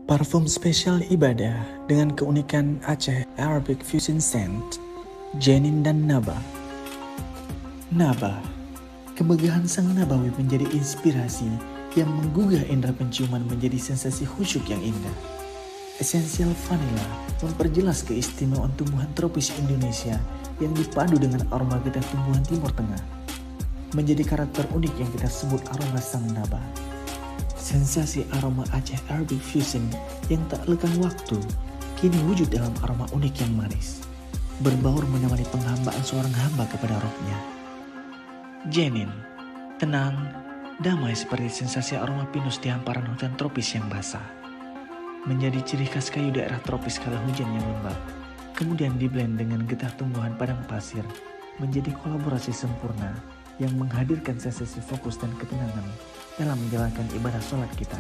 Parfum spesial ibadah dengan keunikan Aceh Arabic Fusion Scent, Jenin dan Naba. Naba, kemegahan sang nabawi menjadi inspirasi yang menggugah indera penciuman menjadi sensasi khusyuk yang indah. Esensial vanilla memperjelas keistimewaan tumbuhan tropis Indonesia yang dipadu dengan aroma getah tumbuhan Timur Tengah. Menjadi karakter unik yang kita sebut aroma sang naba. Sensasi aroma Aceh Arabic Fusion yang tak lekang waktu, kini wujud dalam aroma unik yang manis. Berbaur menemani penghambaan seorang hamba kepada rohnya. Jenin, tenang, damai seperti sensasi aroma pinus di hamparan hutan tropis yang basah. Menjadi ciri khas kayu daerah tropis kala hujan yang lembab. Kemudian diblend dengan getah tumbuhan padang pasir, menjadi kolaborasi sempurna yang menghadirkan sensasi fokus dan ketenangan dalam menjalankan ibadah sholat kita.